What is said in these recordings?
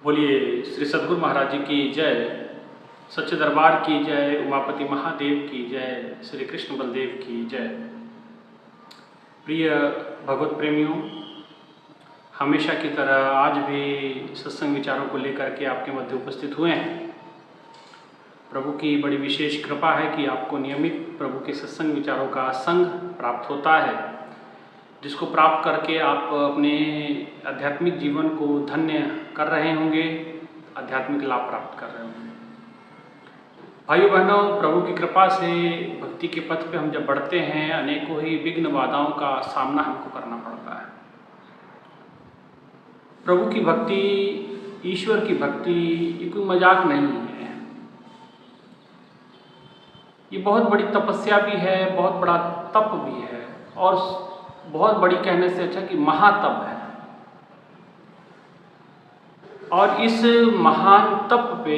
बोलिए श्री सद्गुरु महाराज जी की जय, सच्चे दरबार की जय, उमापति महादेव की जय, श्री कृष्ण बलदेव की जय। प्रिय भगवत प्रेमियों, हमेशा की तरह आज भी सत्संग विचारों को लेकर के आपके मध्य उपस्थित हुए हैं। प्रभु की बड़ी विशेष कृपा है कि आपको नियमित प्रभु के सत्संग विचारों का संग प्राप्त होता है, जिसको प्राप्त करके आप अपने आध्यात्मिक जीवन को धन्य कर रहे होंगे, आध्यात्मिक लाभ प्राप्त कर रहे होंगे। भाइयों बहनों, प्रभु की कृपा से भक्ति के पथ पे हम जब बढ़ते हैं, अनेकों ही विघ्न बाधाओं का सामना हमको करना पड़ता है। प्रभु की भक्ति, ईश्वर की भक्ति ये कोई मजाक नहीं है। ये बहुत बड़ी तपस्या भी है, बहुत बड़ा तप भी है, और बहुत बड़ी कहने से अच्छा कि महातप है। और इस महान तप पे,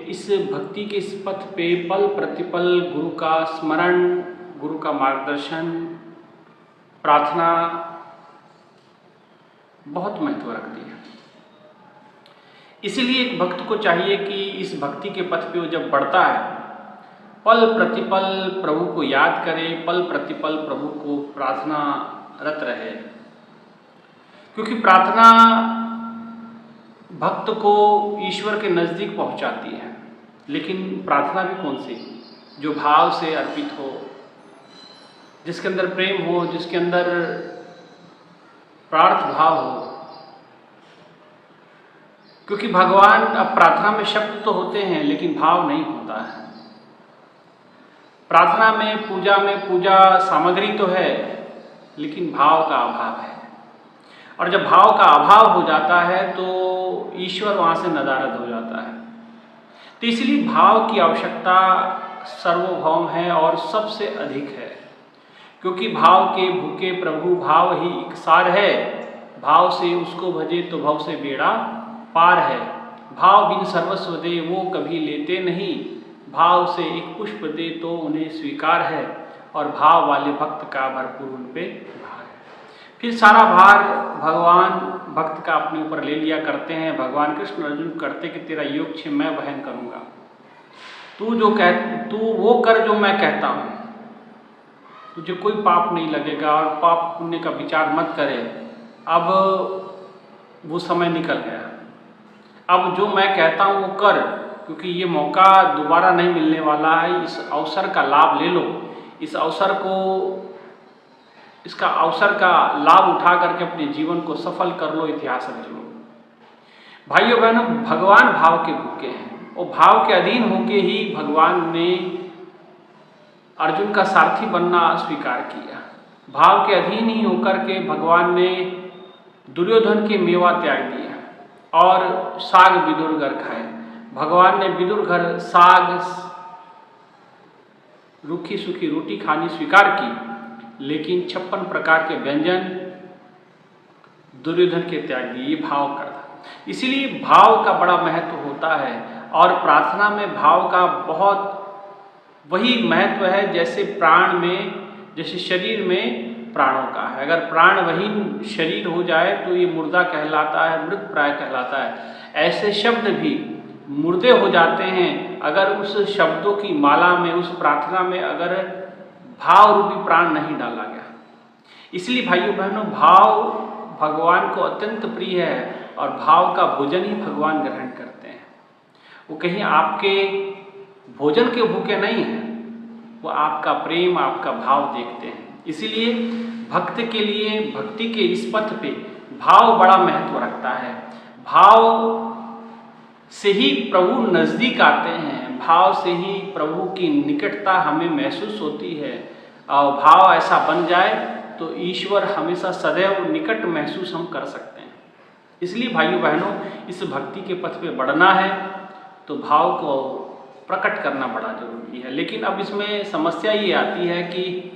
इस भक्ति के इस पथ पे पल प्रतिपल गुरु का स्मरण, गुरु का मार्गदर्शन, प्रार्थना बहुत महत्व रखती है। इसीलिए एक भक्त को चाहिए कि इस भक्ति के पथ पे वो जब बढ़ता है, पल प्रतिपल प्रभु को याद करे, पल प्रतिपल प्रभु को प्रार्थना रत रहे। क्योंकि प्रार्थना भक्त को ईश्वर के नज़दीक पहुंचाती है। लेकिन प्रार्थना भी कौन सी? जो भाव से अर्पित हो, जिसके अंदर प्रेम हो, जिसके अंदर प्रार्थ भाव हो। क्योंकि भगवान, अब प्रार्थना में शब्द तो होते हैं लेकिन भाव नहीं होता है। प्रार्थना में, पूजा में, पूजा सामग्री तो है लेकिन भाव का अभाव है। और जब भाव का अभाव हो जाता है तो ईश्वर वहाँ से नदारद हो जाता है। तो इसलिए भाव की आवश्यकता सर्वभौम है और सबसे अधिक है। क्योंकि भाव के भूखे प्रभु भाव ही इकसार है, भाव से उसको भजे तो भव से बेड़ा पार है। भाव बिन सर्वस्व दे वो कभी लेते नहीं, भाव से एक पुष्प दे तो उन्हें स्वीकार है। और भाव वाले भक्त का भरपूर उन पे भार है। फिर सारा भार भगवान भक्त का अपने ऊपर ले लिया करते हैं। भगवान कृष्ण अर्जुन करते कि तेरा योग छे मैं वहन करूँगा, तू वो कर जो मैं कहता हूँ, तुझे कोई पाप नहीं लगेगा और पाप पुण्य का विचार मत करे। अब वो समय निकल गया, अब जो मैं कहता हूँ वो कर, क्योंकि ये मौका दोबारा नहीं मिलने वाला है। इस अवसर का लाभ ले लो, इस अवसर को, इसका अवसर का लाभ उठा करके अपने जीवन को सफल कर लो, इतिहास रच लो। भाइयों बहनों, भगवान भाव के भूखे हैं और भाव के अधीन होके ही भगवान ने अर्जुन का सारथी बनना स्वीकार किया। भाव के अधीन ही होकर के भगवान ने दुर्योधन के मेवा त्याग दिया और साग विदुर घर खाए। भगवान ने विदुर घर साग, रूखी सूखी रोटी खानी स्वीकार की, लेकिन 56 प्रकार के व्यंजन दुर्योधन के त्याग दिए। ये भाव का था। इसीलिए भाव का बड़ा महत्व होता है। और प्रार्थना में भाव का बहुत वही महत्व है जैसे प्राण में, जैसे शरीर में प्राणों का है। अगर प्राणविहीन शरीर हो जाए तो ये मुर्दा कहलाता है, मृत प्राय कहलाता है। ऐसे शब्द भी मुर्दे हो जाते हैं अगर उस शब्दों की माला में, उस प्रार्थना में अगर भाव रूपी प्राण नहीं डाला गया। इसलिए भाइयों बहनों, भाव भगवान को अत्यंत प्रिय है और भाव का भोजन ही भगवान ग्रहण करते हैं। वो कहीं आपके भोजन के भूखे नहीं हैं, वो आपका प्रेम, आपका भाव देखते हैं। इसीलिए भक्त के लिए, भक्ति के इस पथ पे भाव बड़ा महत्व रखता है। भाव से ही प्रभु नज़दीक आते हैं, भाव से ही प्रभु की निकटता हमें महसूस होती है। और भाव ऐसा बन जाए तो ईश्वर हमेशा सदैव निकट महसूस हम कर सकते हैं। इसलिए भाइयों बहनों, इस भक्ति के पथ पे बढ़ना है तो भाव को प्रकट करना बड़ा जरूरी है। लेकिन अब इसमें समस्या ये आती है कि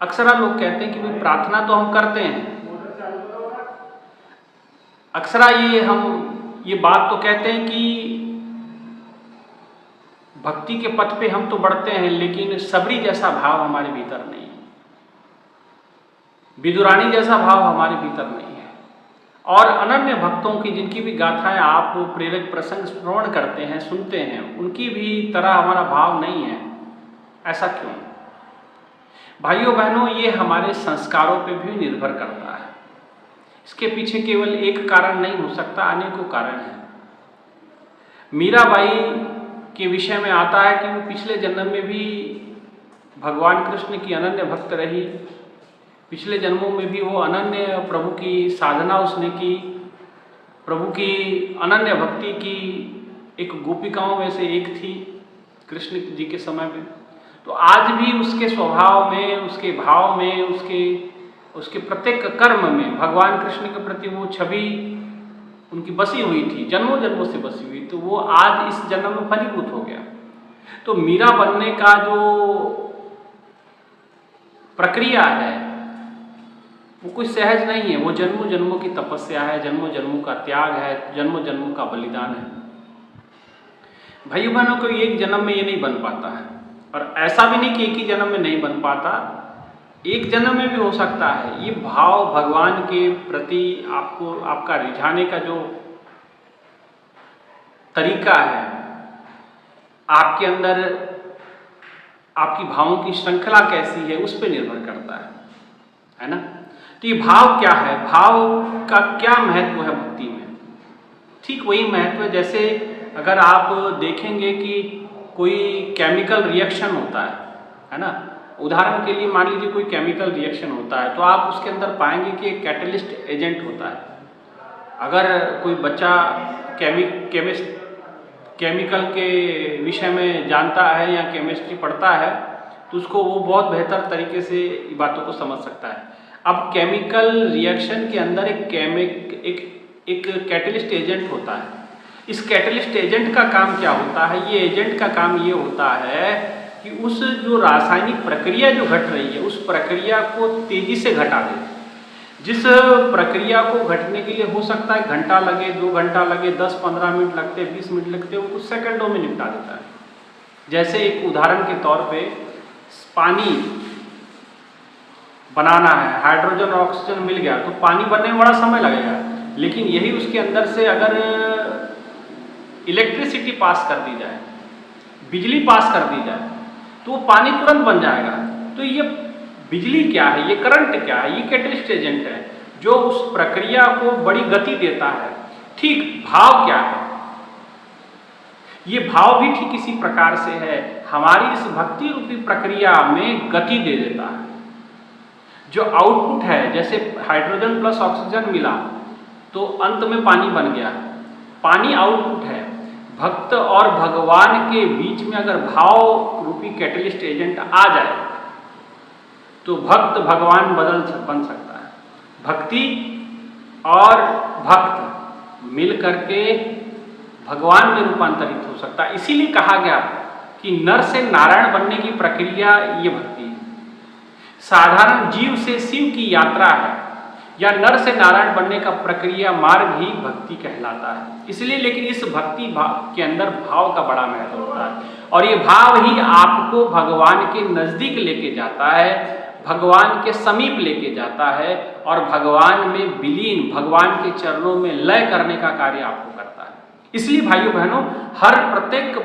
अक्सर लोग कहते हैं कि भाई प्रार्थना तो हम करते हैं, अक्सर ये बात तो कहते हैं कि भक्ति के पथ पे हम तो बढ़ते हैं लेकिन सबरी जैसा भाव हमारे भीतर नहीं है, विदुरानी जैसा भाव हमारे भीतर नहीं है। और अनन्य भक्तों की जिनकी भी गाथाएं आप प्रेरक प्रसंग श्रवण करते हैं, सुनते हैं, उनकी भी तरह हमारा भाव नहीं है। ऐसा क्यों? भाइयों बहनों, ये हमारे संस्कारों पे भी निर्भर करता है। इसके पीछे केवल एक कारण नहीं हो सकता, अनेकों कारण हैं। मीराबाई के विषय में आता है कि वो पिछले जन्म में भी भगवान कृष्ण की अनन्य भक्त रही। पिछले जन्मों में भी वो अनन्य प्रभु की साधना उसने की, प्रभु की अनन्य भक्ति की एक गोपिकाओं में से एक थी कृष्ण जी के समय में। तो आज भी उसके स्वभाव में, उसके भाव में, उसके प्रत्येक कर्म में भगवान कृष्ण के प्रति वो छवि उनकी बसी हुई थी, जन्मों जन्मों से बसी हुई। तो वो आज इस जन्म में फलीभूत हो गया। तो मीरा बनने का जो प्रक्रिया है वो कोई सहज नहीं है। वो जन्मों जन्मों की तपस्या है, जन्मों जन्मों का त्याग है, जन्मों जन्मों का बलिदान है। भाइयों बहनों को एक जन्म में ये नहीं बन पाता है, और ऐसा भी नहीं कि एक ही जन्म में नहीं बन पाता, एक जन्म में भी हो सकता है। ये भाव भगवान के प्रति आपको आपका रिझाने का जो तरीका है, आपके अंदर आपकी भावों की श्रृंखला कैसी है, उस पर निर्भर करता है ना। तो ये भाव क्या है, भाव का क्या महत्व है भक्ति में? ठीक वही महत्व है जैसे अगर आप देखेंगे कि कोई केमिकल रिएक्शन होता है ना। उदाहरण के लिए मान लीजिए कोई केमिकल रिएक्शन होता है, तो आप उसके अंदर पाएंगे कि एक कैटलिस्ट एजेंट होता है। अगर कोई बच्चा केमिकल के विषय में जानता है या केमिस्ट्री पढ़ता है, तो उसको वो बहुत बेहतर तरीके से बातों को समझ सकता है। अब केमिकल रिएक्शन के अंदर एक कैटलिस्ट एजेंट होता है। इस कैटलिस्ट एजेंट का काम क्या होता है? ये एजेंट का काम ये होता है कि उस जो रासायनिक प्रक्रिया जो घट रही है, उस प्रक्रिया को तेजी से घटा दे। जिस प्रक्रिया को घटने के लिए हो सकता है घंटा लगे, 2 घंटा लगे, 10-15 मिनट लगते, 20 मिनट लगते, वो कुछ सेकंडों में निपटा देता है। जैसे एक उदाहरण के तौर पे पानी बनाना है, हाइड्रोजन और ऑक्सीजन मिल गया तो पानी बनने में बड़ा समय लगेगा, लेकिन यही उसके अंदर से अगर इलेक्ट्रिसिटी पास कर दी जाए, बिजली पास कर दी जाए, तो वो पानी तुरंत बन जाएगा। तो ये बिजली क्या है, ये करंट क्या है? ये कैटलिस्ट एजेंट है जो उस प्रक्रिया को बड़ी गति देता है। ठीक भाव क्या है? ये भाव भी ठीक इसी प्रकार से है, हमारी इस भक्ति रूपी प्रक्रिया में गति दे देता है। जो आउटपुट है, जैसे हाइड्रोजन प्लस ऑक्सीजन मिला तो अंत में पानी बन गया, पानी आउटपुट है। भक्त और भगवान के बीच में अगर भाव रूपी कैटलिस्ट एजेंट आ जाए तो भक्त भगवान बन सकता है। भक्ति और भक्त मिल करके भगवान में रूपांतरित हो सकता है। इसीलिए कहा गया कि नर से नारायण बनने की प्रक्रिया ये भक्ति है। साधारण जीव से शिव की यात्रा है, या नर से नारायण बनने का प्रक्रिया मार्ग ही भक्ति कहलाता है। इसलिए लेकिन इस भक्ति भाव के अंदर भाव का बड़ा महत्व होता है, और ये भाव ही आपको भगवान के नजदीक लेके जाता है, भगवान के समीप लेके जाता है, और भगवान में विलीन, भगवान के चरणों में लय करने का कार्य आपको करता है। इसलिए भाइयों बहनों, हर प्रत्येक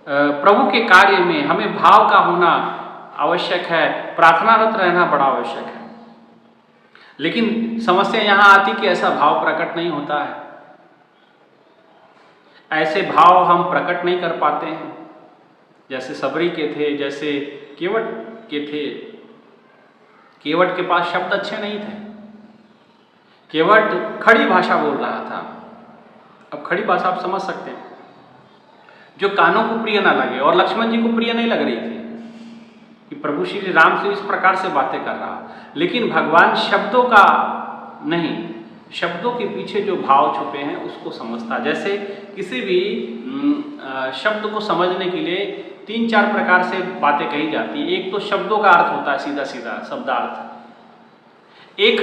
प्रभु के कार्य में हमें भाव का होना आवश्यक है, प्रार्थनारत रहना बड़ा आवश्यक है। लेकिन समस्या यहाँ आती कि ऐसा भाव प्रकट नहीं होता है, ऐसे भाव हम प्रकट नहीं कर पाते हैं। जैसे सबरी के थे, जैसे केवट के थे। केवट के पास शब्द अच्छे नहीं थे, केवट खड़ी भाषा बोल रहा था। अब खड़ी भाषा आप समझ सकते हैं, जो कानों को प्रिय ना लगे, और लक्ष्मण जी को प्रिय नहीं लग रही थी कि प्रभु श्री राम से इस प्रकार से बातें कर रहा। लेकिन भगवान शब्दों का नहीं, शब्दों के पीछे जो भाव छुपे हैं उसको समझता। जैसे किसी भी शब्द को समझने के लिए 3-4 प्रकार से बातें कही जाती है। एक तो शब्दों का अर्थ होता है सीधा सीधा शब्दार्थ, एक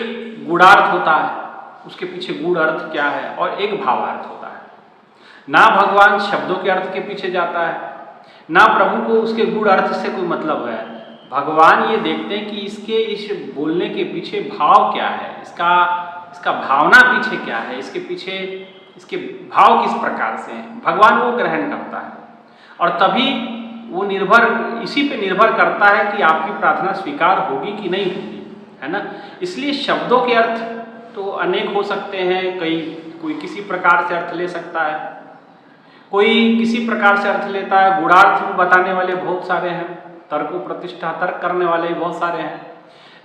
गूढ़ार्थ होता है, उसके पीछे गूढ़ अर्थ क्या है, और एक भावार्थ होता है। ना भगवान शब्दों के अर्थ के पीछे जाता है, ना प्रभु को उसके गूढ़ अर्थ से कोई मतलब है। भगवान ये देखते हैं कि इसके इस बोलने के पीछे भाव क्या है, इसका इसका भावना पीछे क्या है, इसके पीछे इसके भाव किस प्रकार से हैं, भगवान वो ग्रहण करता है। और तभी वो इसी पे निर्भर करता है कि आपकी प्रार्थना स्वीकार होगी कि नहीं होगी, है ना। इसलिए शब्दों के अर्थ तो अनेक हो सकते हैं, कोई किसी प्रकार से अर्थ ले सकता है, कोई किसी प्रकार से अर्थ लेता है, गूढ़ार्थ भी बताने वाले बहुत सारे हैं, तर्क प्रतिष्ठा तर्क करने वाले भी बहुत सारे हैं।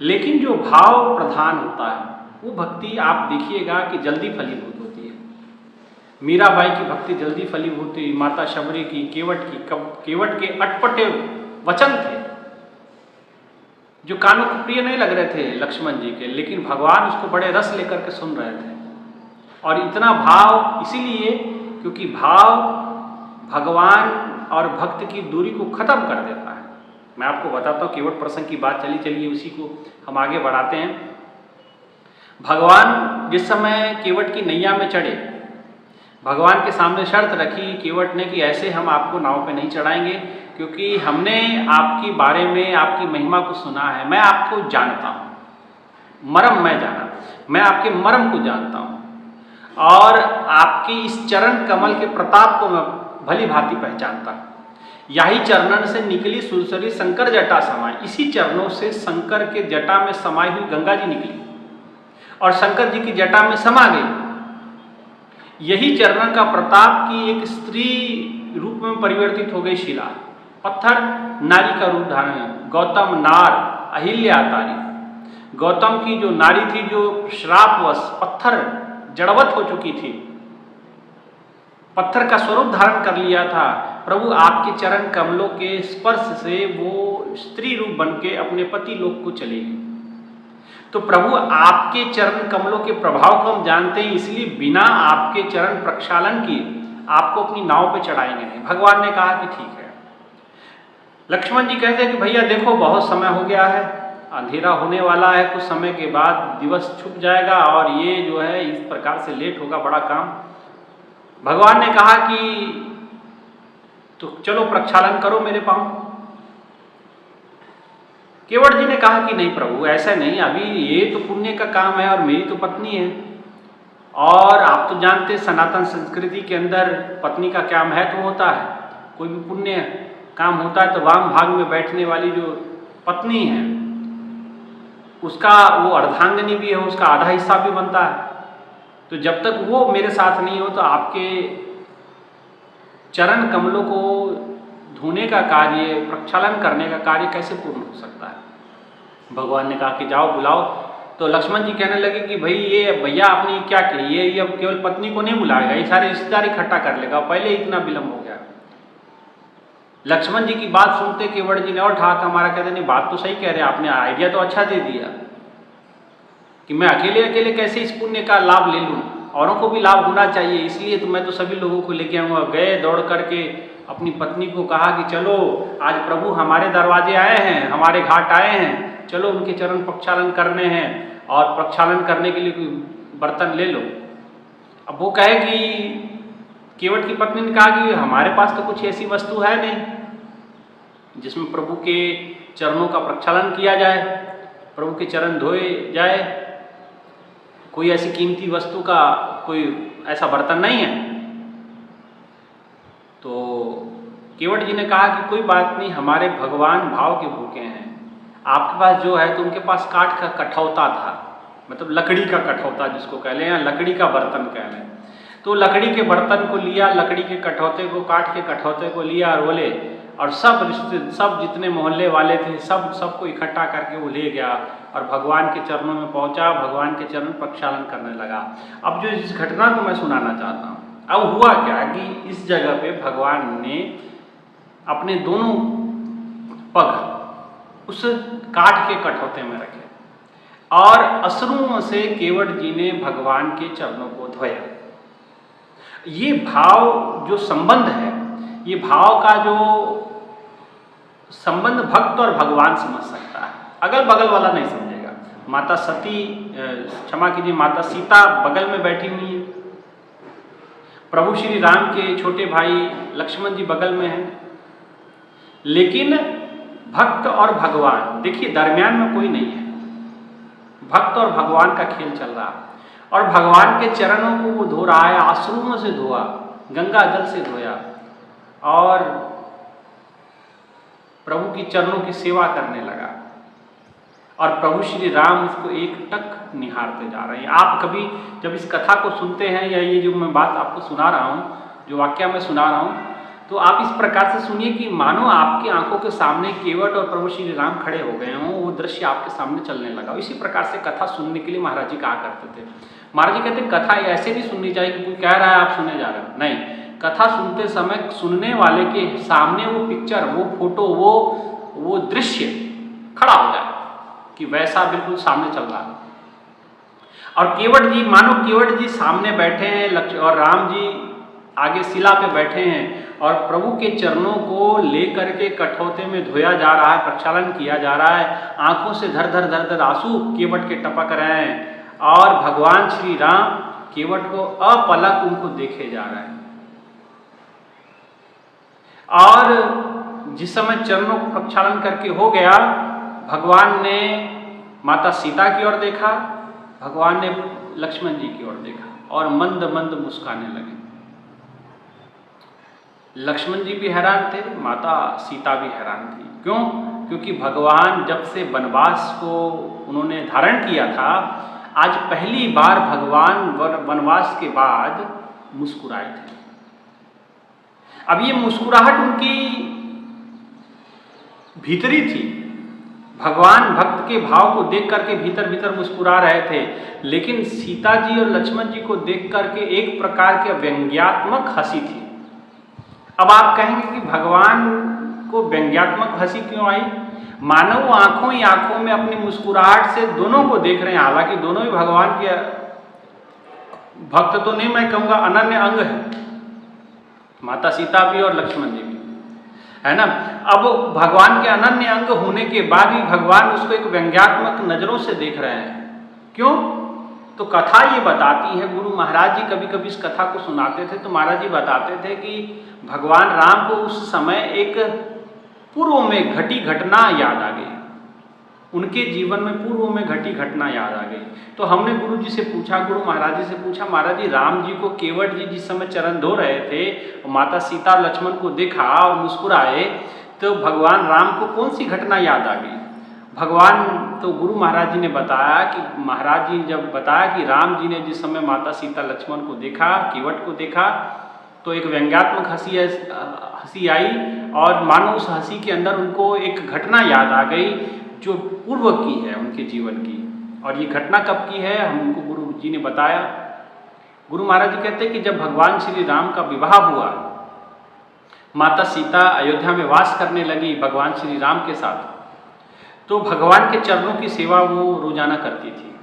लेकिन जो भाव प्रधान होता है वो भक्ति आप देखिएगा कि जल्दी फलीभूत होती है। मीराबाई की भक्ति जल्दी फलीभूत हुई, माता शबरी की, केवट के अटपटे वचन थे जो कानों को प्रिय नहीं लग रहे थे लक्ष्मण जी के, लेकिन भगवान उसको बड़े रस लेकर के सुन रहे थे। और इतना भाव इसीलिए क्योंकि भाव भगवान और भक्त की दूरी को खत्म कर देता है। मैं आपको बताता हूँ, केवट प्रसंग की बात चलिए उसी को हम आगे बढ़ाते हैं। भगवान जिस समय केवट की नैया में चढ़े, भगवान के सामने शर्त रखी केवट ने कि ऐसे हम आपको नाव पे नहीं चढ़ाएंगे, क्योंकि हमने आपके बारे में आपकी महिमा को सुना है, मैं आपको जानता हूँ, मर्म मैं जाना, मैं आपके मर्म को जानता हूँ और आपके इस चरण कमल के प्रताप को मैं भली भांति पहचानता हूँ। यही चरणन से निकली सुरसरी शंकर जटा समाई, इसी चरणों से शंकर के जटा में समाई हुई गंगा जी निकली और शंकर जी की जटा में समा गई। यही चरणन का प्रताप की एक स्त्री रूप में परिवर्तित हो गई शिला, पत्थर नारी का रूप धारण, गौतम नार अहिल्या तारी। गौतम की जो नारी थी जो श्रापवश पत्थर जड़वत हो चुकी थी, पत्थर का स्वरूप धारण कर लिया था, प्रभु आपके चरण कमलों के स्पर्श से वो स्त्री रूप बन के अपने पति लोक को चली गई। तो प्रभु आपके चरण कमलों के प्रभाव को हम जानते हैं, इसलिए बिना आपके चरण प्रक्षालन किए आपको अपनी नाव पे चढ़ाएंगे नहीं। भगवान ने कहा कि ठीक है। लक्ष्मण जी कहते हैं कि भैया देखो बहुत समय हो गया है, अंधेरा होने वाला है, कुछ समय के बाद दिवस छुप जाएगा और ये जो है इस प्रकार से लेट होगा बड़ा काम। भगवान ने कहा कि तो चलो प्रक्षालन करो मेरे पांव। केवट जी ने कहा कि नहीं प्रभु ऐसा नहीं, अभी ये तो पुण्य का काम है और मेरी तो पत्नी है, और आप तो जानते सनातन संस्कृति के अंदर पत्नी का क्या महत्व होता है। कोई भी पुण्य काम होता है तो वाम भाग में बैठने वाली जो पत्नी है उसका वो अर्धांगिनी भी है, उसका आधा हिस्सा भी बनता है। तो जब तक वो मेरे साथ नहीं हो तो आपके चरण कमलों को धोने का कार्य, प्रक्षालन करने का कार्य कैसे पूर्ण हो सकता है। भगवान ने कहा कि जाओ बुलाओ। तो लक्ष्मण जी कहने लगे कि भाई ये भैया आपने क्या किया, ये अब केवल पत्नी को नहीं बुलाएगा, ये सारे रिश्तेदार इकट्ठा कर लेगा, पहले इतना विलम्ब हो गया। लक्ष्मण जी की बात सुनते केवट जी ने और ठाक हमारा कहते नहीं बात तो सही कह रहे हैं, आपने आइडिया तो अच्छा दे दिया कि मैं अकेले कैसे इस पुण्य का लाभ ले लूँ, औरों को भी लाभ होना चाहिए, इसलिए तो मैं तो सभी लोगों को लेके आऊँगा। गए दौड़ करके अपनी पत्नी को कहा कि चलो आज प्रभु हमारे दरवाजे आए हैं, हमारे घाट आए हैं, चलो उनके चरण प्रक्षालन करने हैं और प्रक्षालन करने के लिए कोई बर्तन ले लो। अब वो कहे कि केवट की पत्नी ने कहा कि हमारे पास तो कुछ ऐसी वस्तु है नहीं जिसमें प्रभु के चरणों का प्रक्षालन किया जाए, प्रभु के चरण धोए जाए, कोई ऐसी कीमती वस्तु का कोई ऐसा बर्तन नहीं है। तो केवट जी ने कहा कि कोई बात नहीं, हमारे भगवान भाव के भूखे हैं, आपके पास जो है तो उनके पास काठ का कठौता था, मतलब लकड़ी का कठौता जिसको कह लें या लकड़ी का बर्तन कह लें। तो लकड़ी के बर्तन को लिया, लकड़ी के कठौते को, काठ के कठौते को लिया और बोले, और सब जितने मोहल्ले वाले थे सबको इकट्ठा करके वो ले गया और भगवान के चरणों में पहुंचा, भगवान के चरण प्रक्षालन करने लगा। अब जो इस घटना को मैं सुनाना चाहता हूँ, अब हुआ क्या कि इस जगह पे भगवान ने अपने दोनों पग उस काठ के कठौते में रखे और अश्रुओं से केवट जी ने भगवान के चरणों को धोया। ये भाव जो संबंध है, ये भाव का जो संबंध भक्त और भगवान समझ सकता है, अगल बगल वाला नहीं समझेगा। माता सती, क्षमा कीजिए, माता सीता बगल में बैठी हुई है, प्रभु श्री राम के छोटे भाई लक्ष्मण जी बगल में हैं, लेकिन भक्त और भगवान देखिए दरमियान में कोई नहीं है, भक्त और भगवान का खेल चल रहा। और भगवान के चरणों को वो धो रहा है, आंसुओं से धोआ, गंगा जल से धोया और प्रभु की चरणों की सेवा करने लगा। और प्रभु श्री राम उसको एक टक निहारते जा रहे हैं। आप कभी जब इस कथा को सुनते हैं या ये जो मैं बात आपको सुना रहा हूँ, जो वाक्य मैं सुना रहा हूँ, तो आप इस प्रकार से सुनिए कि मानो आपकी आंखों के सामने केवट और प्रभु श्री राम खड़े हो गए हों, वो दृश्य आपके सामने चलने लगा। इसी प्रकार से कथा सुनने के लिए महाराज जी कहा करते थे। महाराज जी कहते कथा ऐसे नहीं सुननी चाहिए कि कोई कह रहा है आप सुने जा रहे हो, नहीं, कथा सुनते समय सुनने वाले के सामने वो पिक्चर, वो फोटो, वो दृश्य खड़ा हो जाए कि वैसा बिल्कुल सामने चल रहा है। और केवट जी, मानो केवट जी सामने बैठे हैं और राम जी आगे शिला पे बैठे हैं और प्रभु के चरणों को लेकर के कठौते में धोया जा रहा है, प्रक्षालन किया जा रहा है। आंखों से धर धर आंसू केवट के टपक रहे हैं और भगवान श्री राम केवट को अपलक उनको देखे जा रहे हैं। और जिस समय चरणों को प्रक्षालन करके हो गया, भगवान ने माता सीता की ओर देखा, भगवान ने लक्ष्मण जी की ओर देखा और मंद मंद मुस्काने लगे। लक्ष्मण जी भी हैरान थे, माता सीता भी हैरान थी। क्यों? क्योंकि भगवान जब से वनवास को उन्होंने धारण किया था, आज पहली बार भगवान वनवास के बाद मुस्कुराए थे। अब ये मुस्कुराहट उनकी भीतरी थी। भगवान भक्त के भाव को देख करके भीतर भीतर मुस्कुरा रहे थे, लेकिन सीता जी और लक्ष्मण जी को देख करके एक प्रकार के व्यंग्यात्मक हंसी थी। अब आप कहेंगे कि भगवान को व्यंग्यात्मक हंसी क्यों आई? मानव आंखों ही आंखों में अपनी मुस्कुराहट से दोनों को देख रहे हैं। हालांकि दोनों ही भगवान के भक्त तो नहीं, मैं कहूँगा अनन्य अंग है, माता सीता भी और लक्ष्मण जी भी, है ना। अब भगवान के अनन्य अंग होने के बाद भी भगवान उसको एक व्यंग्यात्मक नजरों से देख रहे हैं। क्यों? तो कथा ये बताती है, गुरु महाराज जी कभी कभी इस कथा को सुनाते थे तो महाराज जी बताते थे कि भगवान राम को उस समय एक पूर्व में घटी घटना याद आ गई, उनके जीवन में पूर्व में घटी घटना याद आ गई। तो हमने गुरु जी से पूछा, गुरु महाराज जी से पूछा, महाराज जी राम जी को केवट जी जिस समय चरण धो रहे थे, माता सीता और लक्ष्मण को देखा और मुस्कुराए, तो भगवान राम को कौन सी घटना याद आ गई? भगवान, तो गुरु महाराज जी ने बताया कि महाराज जी जब बताया कि राम जी ने जिस समय माता सीता लक्ष्मण को देखा, केवट को देखा, तो एक व्यंग्यात्मक हंसी आई और मानो उस हंसी के अंदर उनको एक घटना याद आ गई जो पूर्व की है उनके जीवन की। और ये घटना कब की है हमको गुरु जी ने बताया। गुरु महाराज जी कहते हैं कि जब भगवान श्री राम का विवाह हुआ, माता सीता अयोध्या में वास करने लगी भगवान श्री राम के साथ, तो भगवान के चरणों की सेवा वो रोजाना करती थी,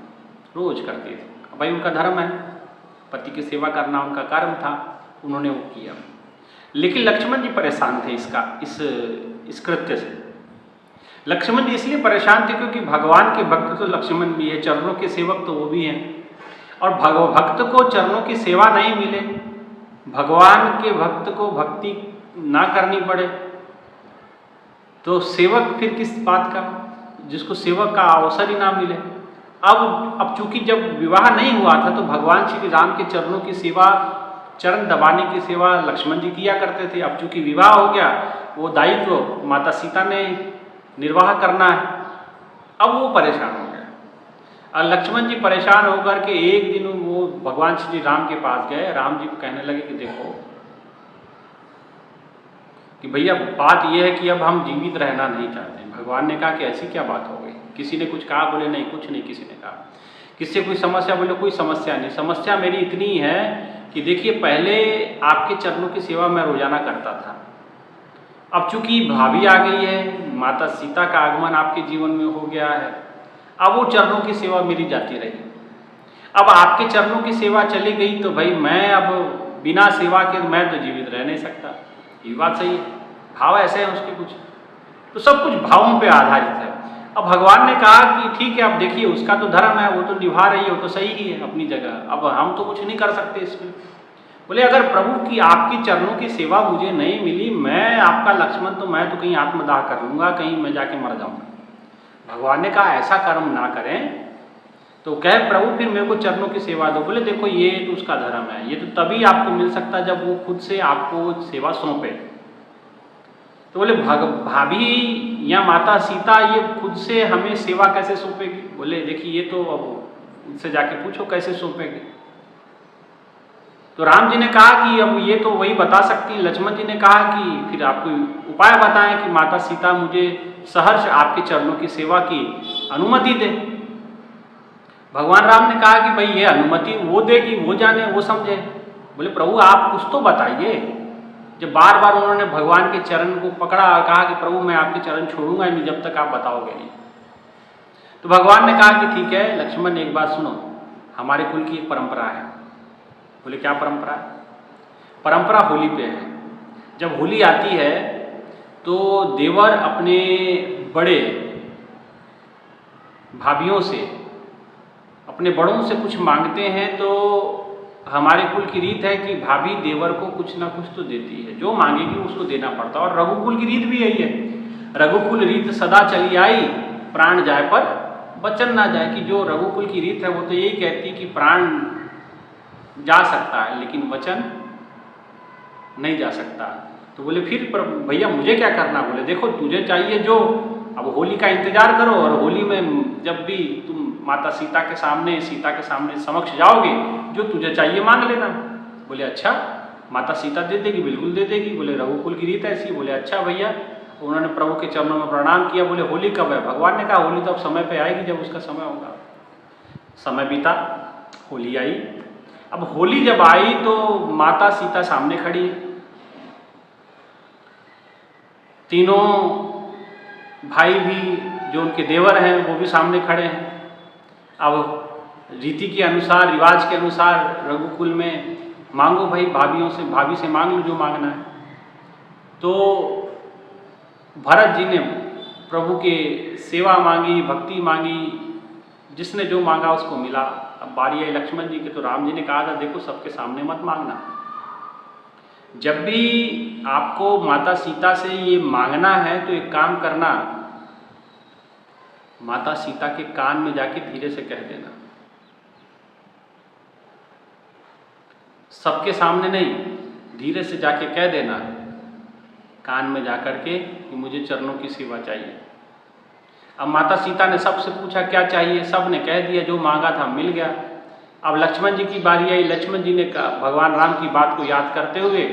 रोज करती थी। भाई उनका धर्म है, पति की सेवा करना उनका कर्म था, उन्होंने वो किया। लेकिन लक्ष्मण जी परेशान थे इस कृत्य से। लक्ष्मण जी इसलिए परेशान थे क्योंकि भगवान के भक्त तो लक्ष्मण भी है, चरणों के सेवक तो वो भी हैं। और भक्त को चरणों की सेवा नहीं मिले, भगवान के भक्त को भक्ति ना करनी पड़े, तो सेवक फिर किस बात का, जिसको सेवक का अवसर ही ना मिले। अब चूंकि जब विवाह नहीं हुआ था तो भगवान श्री राम के चरणों की सेवा, चरण दबाने की सेवा लक्ष्मण जी किया करते थे। अब चूंकि विवाह हो गया, वो दायित्व माता सीता ने निर्वाह करना है, अब वो परेशान हो गया। और लक्ष्मण जी परेशान होकर के एक दिन वो भगवान श्री राम के पास गए, राम जी को कहने लगे कि देखो कि भैया बात यह है कि अब हम जीवित रहना नहीं चाहते। भगवान ने कहा कि ऐसी क्या बात हो गई? किसी ने कुछ कहा? बोले नहीं, कुछ नहीं किसी ने कहा। किससे कोई समस्या? बोले कोई समस्या नहीं। समस्या मेरी इतनी है कि देखिए, पहले आपके चरणों की सेवा मैं रोजाना करता था, अब चूंकि भाभी आ गई है, माता सीता का आगमन आपके जीवन में हो गया है, अब वो चरणों की सेवा मेरी जाती रही। अब आपके चरणों की सेवा चली गई तो भाई मैं अब बिना सेवा के मैं तो जीवित रह नहीं सकता। ये बात सही है, भाव ऐसे हैं उसके कुछ, तो सब कुछ भावों पे आधारित है। अब भगवान ने कहा कि ठीक है, अब देखिए उसका तो धर्म है, वो तो निभा रही है, वो तो सही ही है अपनी जगह, अब हम तो कुछ नहीं कर सकते इसमें। बोले अगर प्रभु की आपकी चरणों की सेवा मुझे नहीं मिली, मैं आपका लक्ष्मण तो मैं तो कहीं आत्मदाह कर लूँगा, कहीं मैं जाके मर जाऊँगा। भगवान ने कहा ऐसा कर्म ना करें, तो कहे प्रभु फिर मेरे को चरणों की सेवा दो। बोले देखो ये तो उसका धर्म है, ये तो तभी आपको मिल सकता है जब वो खुद से आपको सेवा सौंपे। तो बोले भाभी या माता सीता ये खुद से हमें सेवा कैसे सौंपेगी? बोले देखिए ये तो अब उनसे जाके पूछो कैसे सौंपेगी। तो राम जी ने कहा कि अब ये तो वही बता सकती। लक्ष्मण जी ने कहा कि फिर आप कोई उपाय बताएं कि माता सीता मुझे सहर्ष आपके चरणों की सेवा की अनुमति दे। भगवान राम ने कहा कि भाई ये अनुमति वो देगी, वो जाने, वो समझे। बोले प्रभु आप कुछ तो बताइए। जब बार बार उन्होंने भगवान के चरण को पकड़ा और कहा कि प्रभु मैं आपके चरण छोड़ूंगा नहीं जब तक आप बताओगे नहीं। तो भगवान ने कहा कि ठीक है लक्ष्मण एक बात सुनो, हमारे कुल की एक परंपरा है। बोले क्या परंपरा है? परंपरा होली पे है। जब होली आती है तो देवर अपने बड़े भाभियों से, अपने बड़ों से कुछ मांगते हैं। तो हमारे कुल की रीत है कि भाभी देवर को कुछ ना कुछ तो देती है, जो मांगेगी उसको देना पड़ता है। और रघुकुल की रीत भी यही है। रघुकुल रीत सदा चली आई, प्राण जाए पर वचन ना जाए। कि जो रघुकुल की रीत है वो तो यही कहती है कि प्राण जा सकता है लेकिन वचन नहीं जा सकता। तो बोले फिर भैया मुझे क्या करना? बोले देखो तुझे चाहिए जो, अब होली का इंतजार करो और होली में जब भी तुम माता सीता के सामने समक्ष जाओगे, जो तुझे चाहिए मांग लेना। बोले अच्छा माता सीता दे देगी? बिल्कुल दे देगी। बोले रघुकुल की रीत ऐसी। बोले अच्छा भैया। उन्होंने प्रभु के चरणों में प्रणाम किया। बोले होली कब है? भगवान ने कहा होली तो अब समय पे आएगी जब उसका समय होगा। समय बीता, होली आई। अब होली जब आई तो माता सीता सामने खड़ी है, तीनों भाई भी जो उनके देवर हैं वो भी सामने खड़े हैं। अब रीति के अनुसार, रिवाज के अनुसार रघुकुल में मांगो भाई, भाभी से मांग लो जो मांगना है। तो भरत जी ने प्रभु के सेवा मांगी, भक्ति मांगी, जिसने जो मांगा उसको मिला। अब बारी आई लक्ष्मण जी की। तो राम जी ने कहा था देखो सबके सामने मत मांगना। जब भी आपको माता सीता से ये मांगना है तो एक काम करना, माता सीता के कान में जाके धीरे से कह देना। सबके सामने नहीं, धीरे से जाके कह देना कान में जाकर के कि मुझे चरणों की सेवा चाहिए। अब माता सीता ने सबसे पूछा क्या चाहिए, सब ने कह दिया, जो मांगा था मिल गया। अब लक्ष्मण जी की बारी आई। लक्ष्मण जी ने कहा, भगवान राम की बात को याद करते हुए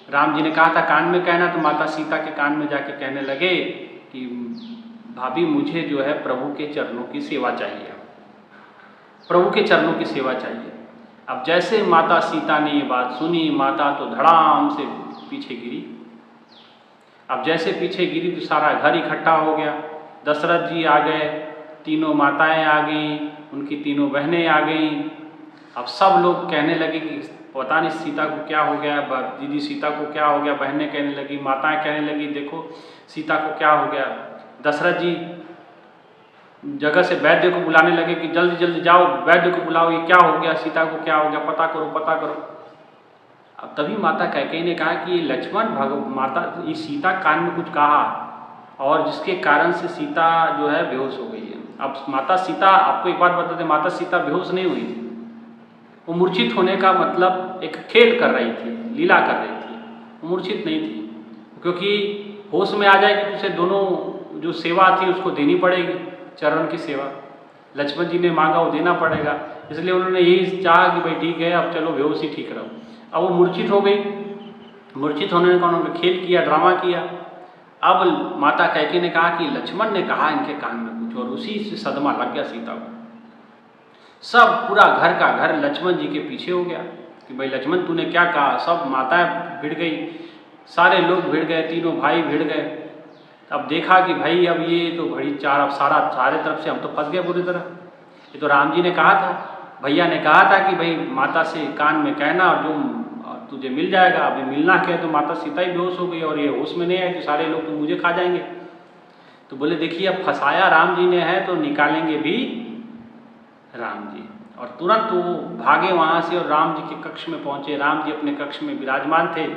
राम जी ने कहा था कान में कहना, तो माता सीता के कान में जाके कहने लगे कि भाभी मुझे जो है प्रभु के चरणों की सेवा चाहिए, प्रभु के चरणों की सेवा चाहिए। अब जैसे माता सीता ने ये बात सुनी, माता तो धड़ाम से पीछे गिरी। अब जैसे पीछे गिरी तो सारा घर इकट्ठा हो गया। दशरथ जी आ गए, तीनों माताएं आ गईं, उनकी तीनों बहनें आ गईं। अब सब लोग कहने लगे कि पता नहीं सीता को क्या हो गया, दीदी सीता को क्या हो गया। बहनें कहने लगी, माताएं कहने लगी देखो सीता को क्या हो गया। दशरथ जी जगह से वैद्य को बुलाने लगे कि जल्दी जल्दी जाओ वैद्य को बुलाओ, ये क्या हो गया, सीता को क्या हो गया, पता करो पता करो। अब तभी माता कैकेयी ने कहा कि लक्ष्मण माता ये सीता कान में कुछ कहा और जिसके कारण से सीता जो है बेहोश हो गई है। अब माता सीता, आपको एक बात बता दें, माता सीता बेहोश नहीं हुई थी। वो मूर्छित होने का मतलब एक खेल कर रही थी, लीला कर रही थी, वो मूर्छित नहीं थी। क्योंकि होश में आ जाएगी तो उसे दोनों जो सेवा थी उसको देनी पड़ेगी, चरण की सेवा लक्ष्मण जी ने मांगा वो देना पड़ेगा। इसलिए उन्होंने यही चाहा कि भाई ठीक है अब चलो बेहोश ही ठीक रहो। अब वो मूर्छित हो गई। मूर्छित होने का उन्होंने खेल किया, ड्रामा किया। अब माता कैकेयी ने कहा कि लक्ष्मण ने कहा इनके कान में कुछ, और उसी से सदमा लग गया सीता को। सब पूरा घर का घर लक्ष्मण जी के पीछे हो गया कि भाई लक्ष्मण तूने क्या कहा। सब माताएं भिड़ गई, सारे लोग भिड़ गए, तीनों भाई भिड़ गए। अब देखा कि भाई अब ये तो बड़ी अब सारे तरफ से हम तो फंस गए बुरी तरह। ये तो राम जी ने कहा था, भैया ने कहा था कि भाई माता से कान में कहना और जो तुझे मिल जाएगा। अभी मिलना क्या है, तो माता सीता ही बेहोश हो गई और ये होश में नहीं आए तो सारे लोग तो मुझे खा जाएंगे। तो बोले देखिए अब फंसाया राम जी ने है तो निकालेंगे भी राम जी। और तुरंत वो भागे वहाँ से और राम जी के कक्ष में पहुँचे। राम जी अपने कक्ष में विराजमान थे,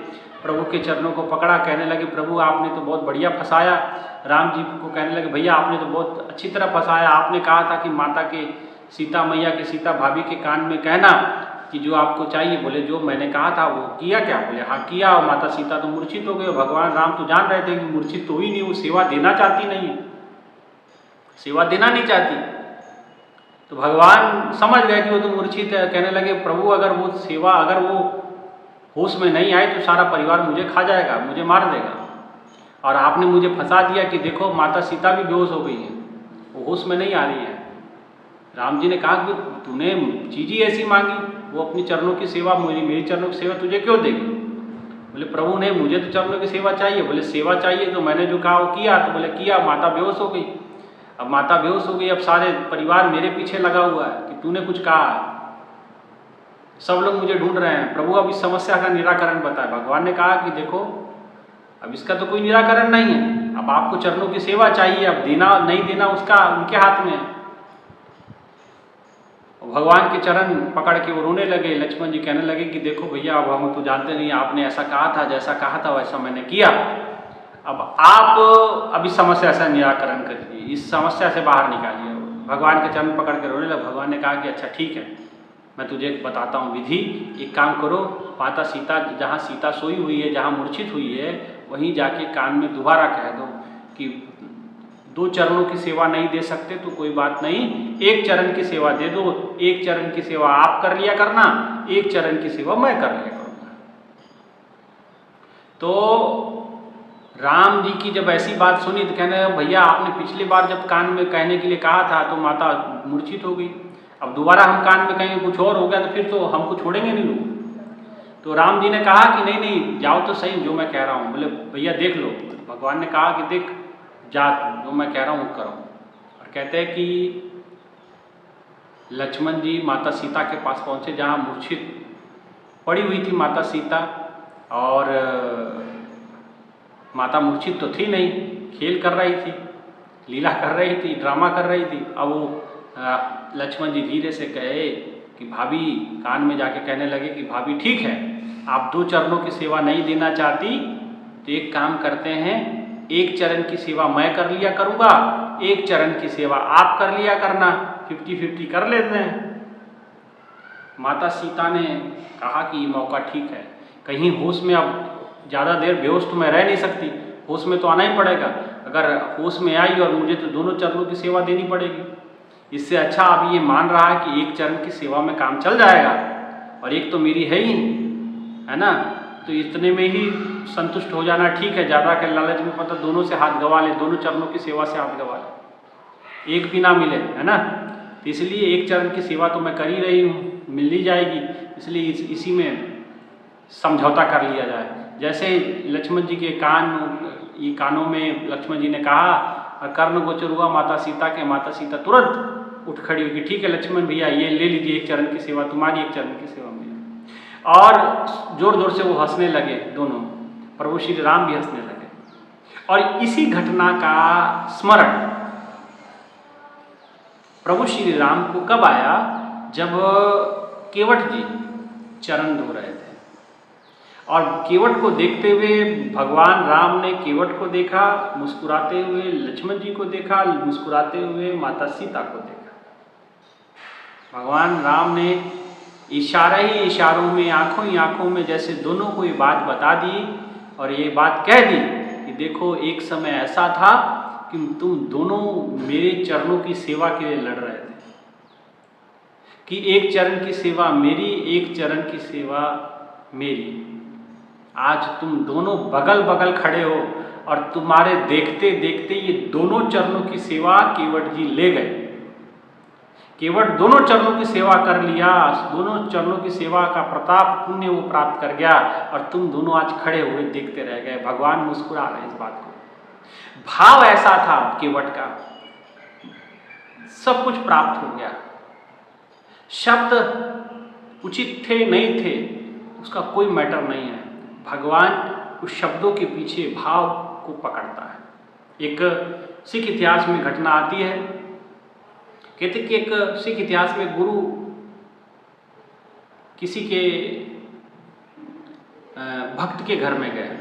प्रभु के चरणों को पकड़ा, कहने लगे प्रभु आपने तो बहुत बढ़िया फंसाया। राम जी को कहने लगे भैया आपने तो बहुत अच्छी तरह फंसाया, आपने कहा था कि माता के सीता मैया के, सीता भाभी के कान में कहना कि जो आपको चाहिए। बोले जो मैंने कहा था वो किया क्या? बोले हाँ किया। और माता सीता तो मूर्छित हो गए। भगवान राम तो जान रहे थे कि मूर्छित तो हुई नहीं, वो सेवा देना चाहती नहीं है, सेवा देना नहीं चाहती। तो भगवान समझ गए कि वो तो मूर्छित है। कहने लगे प्रभु अगर वो सेवा, अगर वो होश में नहीं आए तो सारा परिवार मुझे खा जाएगा, मुझे मार देगा। और आपने मुझे फंसा दिया कि देखो माता सीता भी बेहोश हो गई है, वो होश में नहीं आ रही है। राम जी ने कहा कि तूने चीज़ ही ऐसी मांगी, वो अपनी चरणों की सेवा, मेरी चरणों की सेवा तुझे क्यों देगी? बोले प्रभु ने मुझे तो चरणों की सेवा चाहिए। बोले सेवा चाहिए तो मैंने जो कहा वो किया। तो बोले किया, माता बेहोश हो गई। अब माता बेहोश हो गई, अब सारे परिवार मेरे पीछे लगा हुआ है कि तूने कुछ कहा, सब लोग मुझे ढूंढ रहे हैं। प्रभु अब इस समस्या का निराकरण बताए। भगवान ने कहा कि देखो अब इसका तो कोई निराकरण नहीं है, अब आपको चरणों की सेवा चाहिए, अब देना नहीं देना उसका उनके हाथ में है। भगवान के चरण पकड़ के वो रोने लगे। लक्ष्मण जी कहने लगे कि देखो भैया अब हम तो जानते नहीं, आपने ऐसा कहा था, जैसा कहा था वैसा मैंने किया। अब आप अभी समस्या का निराकरण करिए, इस समस्या से बाहर निकालिए। भगवान के चरण पकड़ के रोने लगे। भगवान ने कहा कि अच्छा ठीक है, मैं तुझे बताता हूँ विधि। एक काम करो, माता सीता जहाँ सीता सोई हुई है, जहाँ मूर्छित हुई है, वहीं जाके कान में दोबारा कह दो कि 2 चरणों की सेवा नहीं दे सकते तो कोई बात नहीं, 1 चरण की सेवा दे दो। 1 चरण की सेवा आप कर लिया करना, 1 चरण की सेवा मैं कर लिया करूँगा। तो राम जी की जब ऐसी बात सुनी तो कहने भैया आपने पिछली बार जब कान में कहने के लिए कहा था तो माता मूर्छित हो गई, अब दोबारा हम कान में कहेंगे कुछ और हो गया तो फिर तो हमको छोड़ेंगे नहीं लोग। तो राम जी ने कहा कि नहीं नहीं जाओ तो सही जो मैं कह रहा हूँ। बोले भैया देख लो। भगवान ने कहा कि देख जा, जो मैं कह रहा हूँ करो। और कहते हैं कि लक्ष्मण जी माता सीता के पास पहुँचे जहाँ मूर्छित पड़ी हुई थी माता सीता। और माता मूर्छित तो थी नहीं, खेल कर रही थी, लीला कर रही थी, ड्रामा कर रही थी। अब वो लक्ष्मण जी धीरे से कहे कि भाभी, कान में जाके कहने लगे कि भाभी ठीक है, आप 2 चरणों की सेवा नहीं देना चाहती तो एक काम करते हैं, 1 चरण की सेवा मैं कर लिया करूँगा, 1 चरण की सेवा आप कर लिया करना, 50-50 कर लेते हैं। माता सीता ने कहा कि ये मौका ठीक है, कहीं होश में, अब ज़्यादा देर बेहोश तो मैं रह नहीं सकती, होश में तो आना ही पड़ेगा। अगर होश में आई और मुझे तो दोनों चरणों की सेवा देनी पड़ेगी, इससे अच्छा अब ये मान रहा है कि 1 चरण की सेवा में काम चल जाएगा और एक तो मेरी है ही, है ना, तो इतने में ही संतुष्ट हो जाना ठीक है। ज़्यादा के लालच में पता दोनों से हाथ गवा ले, दोनों चरणों की सेवा से हाथ गवा ले, एक भी ना मिले, है ना। तो इसलिए 1 चरण की सेवा तो मैं कर ही रही हूँ, मिल ही जाएगी, इसलिए इसी में समझौता कर लिया जाए। जैसे लक्ष्मण जी के कानों में लक्ष्मण जी ने कहा और कर्ण गोचर हुआ माता सीता के, माता सीता तुरंत उठ खड़ी होगी, ठीक है लक्ष्मण भैया ये ले लीजिए 1 चरण की सेवा तुम्हारी, 1 चरण की सेवा मेरी। और जोर जोर से वो हंसने लगे दोनों, प्रभु श्री राम भी हंसने लगे। और इसी घटना का स्मरण प्रभु श्री राम को कब आया? जब केवट जी चरण धो रहे थे और केवट को देखते हुए भगवान राम ने केवट को देखा, मुस्कुराते हुए लक्ष्मण जी को देखा, मुस्कुराते हुए माता सीता को देखा। भगवान राम ने इशारे ही इशारों में, आंखों ही आंखों में जैसे दोनों को ये बात बता दी और ये बात कह दी कि देखो एक समय ऐसा था कि तुम दोनों मेरे चरणों की सेवा के लिए लड़ रहे थे, कि 1 चरण की सेवा मेरी, 1 चरण की सेवा मेरी। आज तुम दोनों बगल बगल खड़े हो और तुम्हारे देखते देखते ये दोनों चरणों की सेवा केवट जी ले गए। केवट दोनों चरणों की सेवा कर लिया, दोनों चरणों की सेवा का प्रताप पुण्य वो प्राप्त कर गया और तुम दोनों आज खड़े हुए देखते रह गए। भगवान मुस्कुरा रहे इस बात को। भाव ऐसा था केवट का, सब कुछ प्राप्त हो गया। शब्द उचित थे नहीं थे उसका कोई मैटर नहीं है, भगवान उस शब्दों के पीछे भाव को पकड़ता है। एक सिख इतिहास में घटना आती है, कहते कि एक सिख इतिहास में गुरु किसी के भक्त के घर में गए।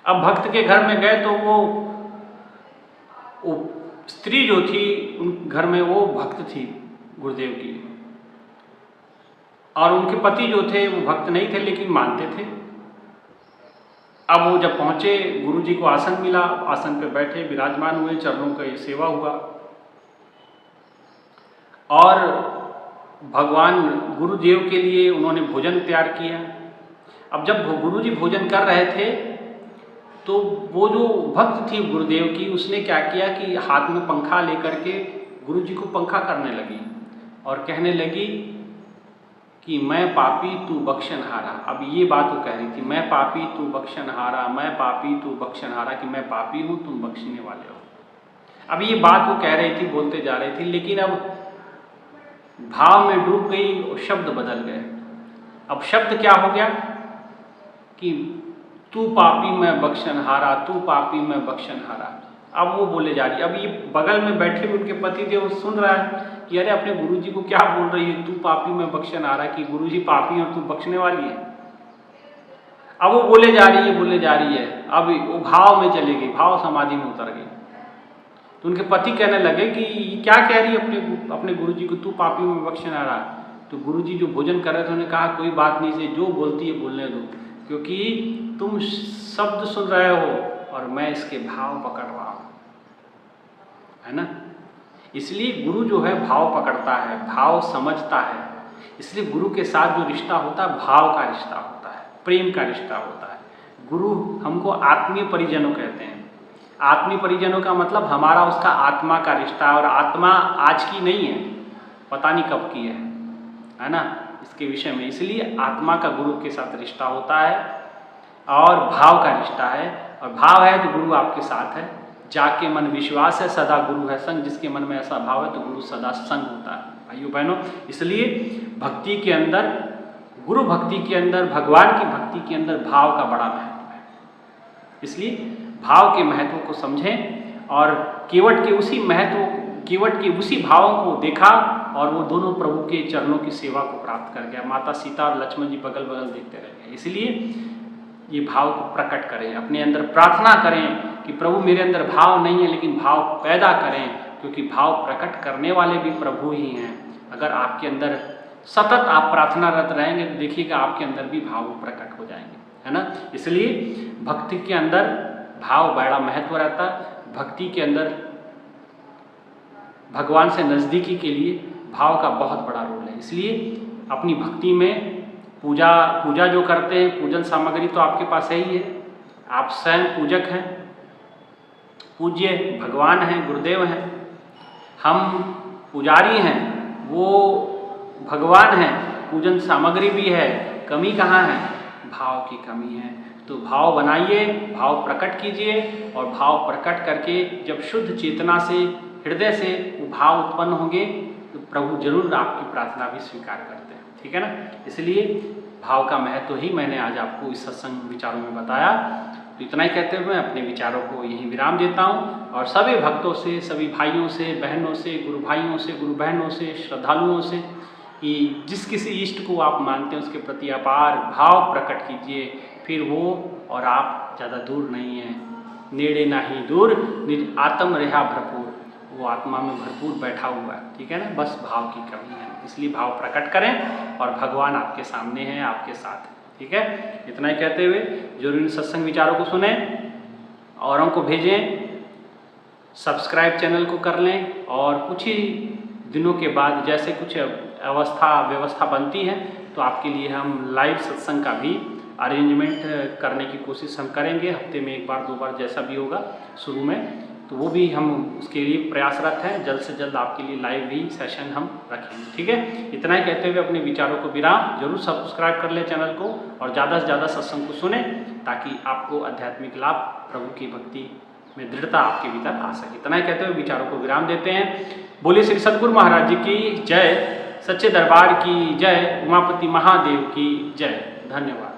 अब भक्त के घर में गए तो वो स्त्री जो थी उन घर में वो भक्त थी, गुरुदेव की। और उनके पति जो थे वो भक्त नहीं थे लेकिन मानते थे। अब वो जब पहुँचे, गुरुजी को आसन मिला, आसन पे बैठे, विराजमान हुए, चरणों का सेवा हुआ और भगवान गुरुदेव के लिए उन्होंने भोजन तैयार किया। अब जब गुरुजी भोजन कर रहे थे तो वो जो भक्त थी गुरुदेव की, उसने क्या किया कि हाथ में पंखा लेकर के गुरुजी को पंखा करने लगी और कहने लगी कि मैं पापी तू बख्शनहारा। अब ये बात वो कह रही थी, मैं पापी तू बख्शनहारा, मैं पापी तू बख्शनहारा, कि मैं पापी हूँ तुम बख्शने वाले हो। अब ये बात वो कह रही थी, बोलते जा रही थी, लेकिन अब भाव में डूब गई और शब्द बदल गए। अब शब्द क्या हो गया कि तू पापी मैं बख्शनहारा, तू पापी मैं बख्शनहारा। अब वो बोले जा रही। अब ये बगल में बैठे हुए उनके पति देव सुन रहा है कि अरे अपने गुरुजी को क्या बोल रही है, तू पापी मैं बख्शनहारा, कि गुरुजी पापी और तू बख्शने वाली है। अब वो बोले जा रही है, बोले जा रही है। अब वो भाव में चली गई, भाव समाधि में उतर गई। तो उनके पति कहने लगे कि क्या कह रही है अपने गुरुजी को, तू पापी में बख्शनहारा। तो गुरुजी जो भोजन कर रहे थे उन्होंने कहा कोई बात नहीं, से जो बोलती है बोलने दो, क्योंकि तुम शब्द सुन रहे हो और मैं इसके भाव पकड़ रहा हूँ, है ना। इसलिए गुरु जो है भाव पकड़ता है, भाव समझता है। इसलिए गुरु के साथ जो रिश्ता होता है भाव का रिश्ता होता है, प्रेम का रिश्ता होता है। गुरु हमको आत्मीय परिजनों कहते हैं। आत्मीय परिजनों का मतलब हमारा उसका आत्मा का रिश्ता है, और आत्मा आज की नहीं है, पता नहीं कब की है ना, इसके विषय में। इसलिए आत्मा का गुरु के साथ रिश्ता होता है और भाव का रिश्ता है। और भाव है तो गुरु आपके साथ है। जाके मन विश्वास है सदा गुरु है संग, जिसके मन में ऐसा भाव है तो गुरु सदा संग होता है। भाइयों बहनों, इसलिए भक्ति के अंदर, गुरु भक्ति के अंदर, भगवान की भक्ति के अंदर भाव का बड़ा महत्व है। इसलिए भाव के महत्व को समझें और केवट के उसी भावों को देखा और वो दोनों प्रभु के चरणों की सेवा को प्राप्त कर गया। माता सीता और लक्ष्मण जी बगल बगल देखते रह गए। इसलिए ये भाव को प्रकट करें, अपने अंदर प्रार्थना करें कि प्रभु मेरे अंदर भाव नहीं है लेकिन भाव पैदा करें, क्योंकि भाव प्रकट करने वाले भी प्रभु ही हैं। अगर आपके अंदर सतत आप प्रार्थनारत रहेंगे तो देखिएगा आपके अंदर भी भाव प्रकट हो जाएंगे, है ना। इसलिए भक्ति के अंदर भाव बड़ा महत्व रहता है। भक्ति के अंदर भगवान से नज़दीकी के लिए भाव का बहुत बड़ा रोल है। इसलिए अपनी भक्ति में पूजा जो करते हैं, पूजन सामग्री तो आपके पास है ही है, आप स्वयं पूजक हैं, पूज्य भगवान हैं, गुरुदेव हैं। हम पुजारी हैं, वो भगवान हैं, पूजन सामग्री भी है। कमी कहाँ है? भाव की कमी है। तो भाव बनाइए, भाव प्रकट कीजिए, और भाव प्रकट करके जब शुद्ध चेतना से, हृदय से वो भाव उत्पन्न होंगे तो प्रभु जरूर आपकी प्रार्थना भी स्वीकार करते हैं। ठीक है ना। इसलिए भाव का महत्व ही मैंने आज आपको इस सत्संग विचारों में बताया। तो इतना ही कहते हुए अपने विचारों को यहीं विराम देता हूँ, और सभी भक्तों से, सभी भाइयों से, बहनों से, गुरु भाइयों से, गुरु बहनों से, श्रद्धालुओं से कि जिस किसी इष्ट को आप मानते हैं उसके प्रति अपार भाव प्रकट कीजिए। फिर वो और आप ज़्यादा दूर नहीं हैं, नेड़े ना ही दूर, निज आत्म रहा भरपूर, वो आत्मा में भरपूर बैठा हुआ है। ठीक है ना। बस भाव की कमी है, इसलिए भाव प्रकट करें और भगवान आपके सामने हैं, आपके साथ है। ठीक है। इतना ही कहते हुए जरूर इन सत्संग विचारों को सुने, औरों को भेजें, सब्सक्राइब चैनल को कर लें, और कुछ ही दिनों के बाद जैसे कुछ व्यवस्था बनती है तो आपके लिए हम लाइव सत्संग का भी अरेंजमेंट करने की कोशिश हम करेंगे। हफ्ते में 1 बार 2 बार जैसा भी होगा शुरू में, तो वो भी हम उसके लिए प्रयासरत हैं। जल्द से जल्द आपके लिए लाइव भी सेशन हम रखेंगे। ठीक है। इतना ही कहते हुए अपने विचारों को विराम। जरूर सब्सक्राइब कर लें चैनल को, और ज़्यादा से ज़्यादा सत्संग को सुने, ताकि आपको आध्यात्मिक लाभ, प्रभु की भक्ति में दृढ़ता आपके भीतर आ सके। इतना ही कहते हुए विचारों को विराम देते हैं। बोले श्री सद्गुरु महाराज जी की जय, सच्चे दरबार की जय, उमापति महादेव की जय। धन्यवाद।